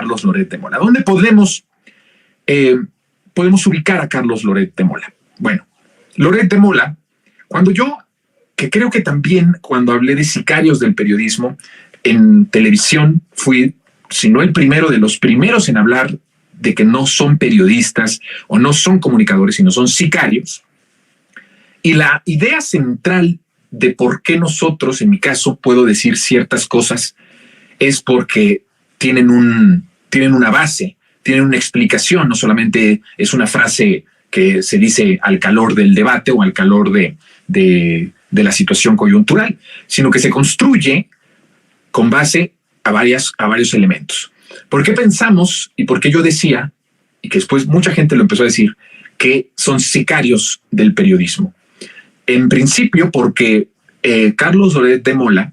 Carlos Loret de Mola. ¿Dónde podemos ubicar a Carlos Loret de Mola? Bueno, Loret de Mola, que creo que también cuando hablé de sicarios del periodismo en televisión, fui, si no el primero, de los primeros en hablar de que no son periodistas o no son comunicadores, sino son sicarios. Y la idea central de por qué nosotros, en mi caso, puedo decir ciertas cosas, es porque tienen una base, tienen una explicación, no solamente es una frase que se dice al calor del debate o al calor de la situación coyuntural, sino que se construye con base a varios elementos. ¿Por qué pensamos y por qué yo decía, y que después mucha gente lo empezó a decir, que son sicarios del periodismo? En principio porque Carlos Loret de Mola,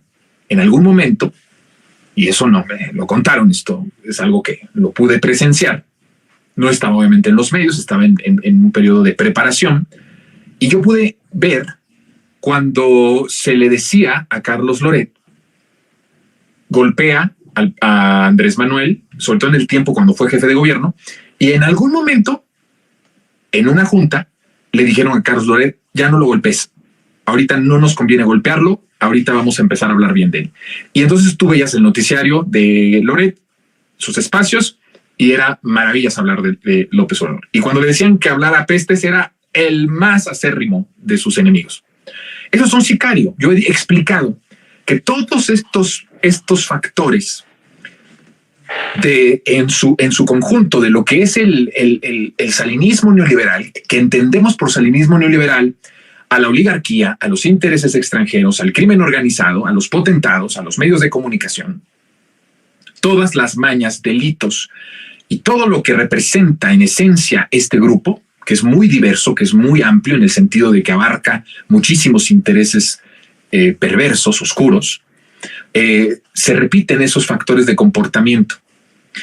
en algún momento, y eso no me lo contaron, esto es algo que lo pude presenciar, no estaba obviamente en los medios, estaba en un periodo de preparación, y yo pude ver cuando se le decía a Carlos Loret, golpea a Andrés Manuel, sobre todo en el tiempo cuando fue jefe de gobierno, y en algún momento, en una junta, le dijeron a Carlos Loret, ya no lo golpes, ahorita no nos conviene golpearlo, ahorita vamos a empezar a hablar bien de él. Y entonces tú veías el noticiario de Loret, sus espacios, y era maravillas hablar de López Obrador. Y cuando le decían que hablara pestes, era el más acérrimo de sus enemigos. Esos son sicarios. Yo he explicado que todos estos factores en su conjunto de lo que es el salinismo neoliberal, que entendemos por salinismo neoliberal a la oligarquía, a los intereses extranjeros, al crimen organizado, a los potentados, a los medios de comunicación, todas las mañas, delitos y todo lo que representa en esencia este grupo, que es muy diverso, que es muy amplio en el sentido de que abarca muchísimos intereses perversos, oscuros, se repiten esos factores de comportamiento.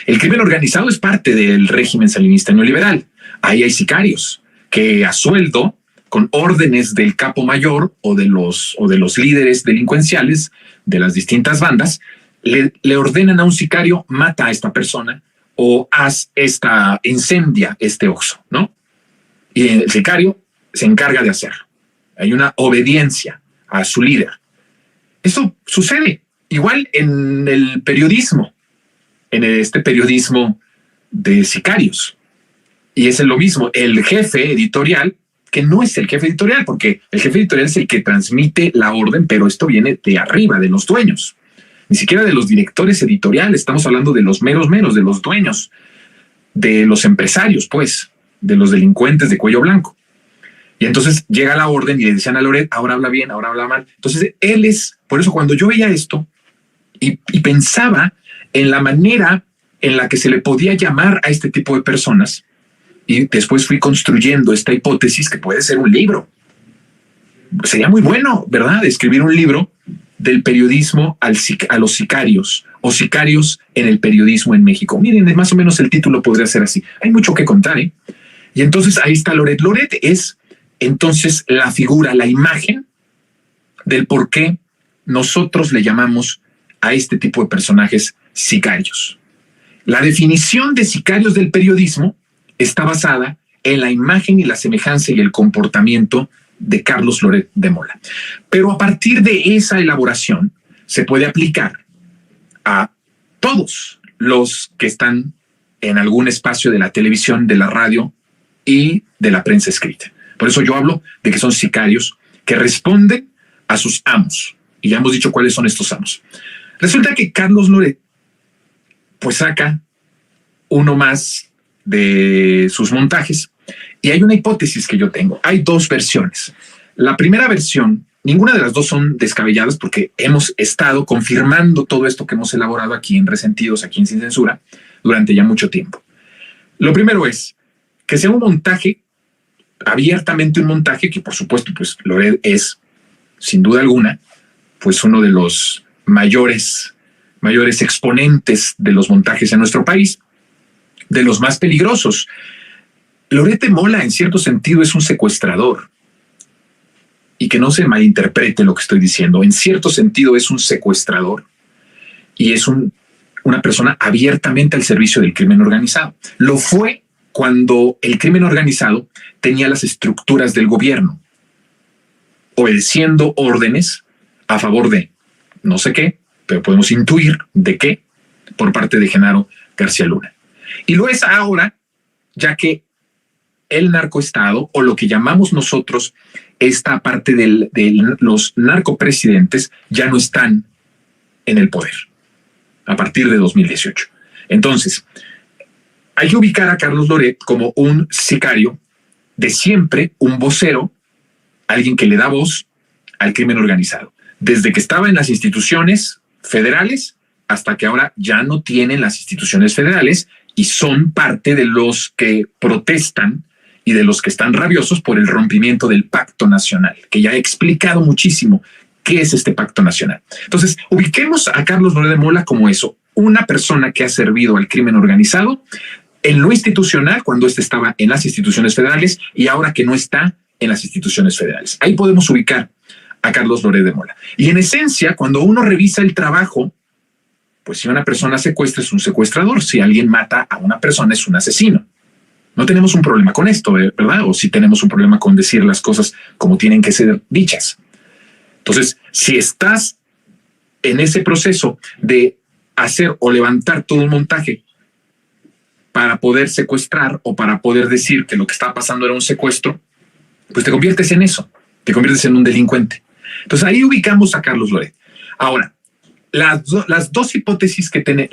El crimen organizado es parte del régimen salinista neoliberal. Ahí hay sicarios que a sueldo, con órdenes del capo mayor o de los líderes delincuenciales de las distintas bandas, le ordenan a un sicario, mata a esta persona o incendia este Oxxo, ¿no? Y el sicario se encarga de hacerlo. Hay una obediencia a su líder. Eso sucede igual en el periodismo, en este periodismo de sicarios. Y es lo mismo, el jefe editorial, que no es el jefe editorial, porque el jefe editorial es el que transmite la orden, pero esto viene de arriba, de los dueños. Ni siquiera de los directores editoriales, estamos hablando de los meros, de los dueños, de los empresarios, pues, de los delincuentes de cuello blanco. Y entonces llega la orden y le decían a Loret, ahora habla bien, ahora habla mal. Entonces por eso cuando yo veía esto y pensaba en la manera en la que se le podía llamar a este tipo de personas, y después fui construyendo esta hipótesis que puede ser un libro. Sería muy bueno, ¿verdad?, escribir un libro del periodismo a los sicarios o sicarios en el periodismo en México. Miren, más o menos el título podría ser así. Hay mucho que contar, ¿eh? Y entonces ahí está Loret. Loret es entonces la figura, la imagen del por qué nosotros le llamamos a este tipo de personajes sicarios. La definición de sicarios del periodismo está basada en la imagen y la semejanza y el comportamiento de Carlos Loret de Mola. Pero a partir de esa elaboración se puede aplicar a todos los que están en algún espacio de la televisión, de la radio y de la prensa escrita. Por eso yo hablo de que son sicarios que responden a sus amos. Y ya hemos dicho cuáles son estos amos. Resulta que Carlos Loret pues saca uno más de sus montajes y hay una hipótesis que yo tengo. Hay dos versiones. La primera versión, ninguna de las dos son descabelladas porque hemos estado confirmando todo esto que hemos elaborado aquí en Resentidos, aquí en Sin Censura, durante ya mucho tiempo. Lo primero es que sea un montaje, abiertamente un montaje, que por supuesto pues Loret es, sin duda alguna, pues uno de los mayores exponentes de los montajes en nuestro país, de los más peligrosos. Loret de Mola, en cierto sentido, es un secuestrador. Y que no se malinterprete lo que estoy diciendo. En cierto sentido, es un secuestrador y es un una persona abiertamente al servicio del crimen organizado. Lo fue cuando el crimen organizado tenía las estructuras del gobierno, obedeciendo órdenes a favor de no sé qué, pero podemos intuir de qué, por parte de Genaro García Luna. Y lo es ahora, ya que el narcoestado, o lo que llamamos nosotros esta parte de los narcopresidentes, ya no están en el poder a partir de 2018. Entonces, hay que ubicar a Carlos Loret como un sicario de siempre, un vocero, alguien que le da voz al crimen organizado, desde que estaba en las instituciones federales hasta que ahora ya no tienen las instituciones federales y son parte de los que protestan y de los que están rabiosos por el rompimiento del Pacto Nacional, que ya he explicado muchísimo qué es este Pacto Nacional. Entonces, ubiquemos a Carlos Loret de Mola como eso, una persona que ha servido al crimen organizado en lo institucional cuando éste estaba en las instituciones federales y ahora que no está en las instituciones federales. Ahí podemos ubicar a Carlos Loret de Mola. Y en esencia, cuando uno revisa el trabajo, pues si una persona secuestra es un secuestrador, si alguien mata a una persona es un asesino. No tenemos un problema con esto, ¿verdad? O si tenemos un problema con decir las cosas como tienen que ser dichas. Entonces, si estás en ese proceso de hacer o levantar todo un montaje para poder secuestrar o para poder decir que lo que estaba pasando era un secuestro, pues te conviertes en eso, te conviertes en un delincuente. Entonces ahí ubicamos a Carlos Loret. Ahora, las dos hipótesis que tiene,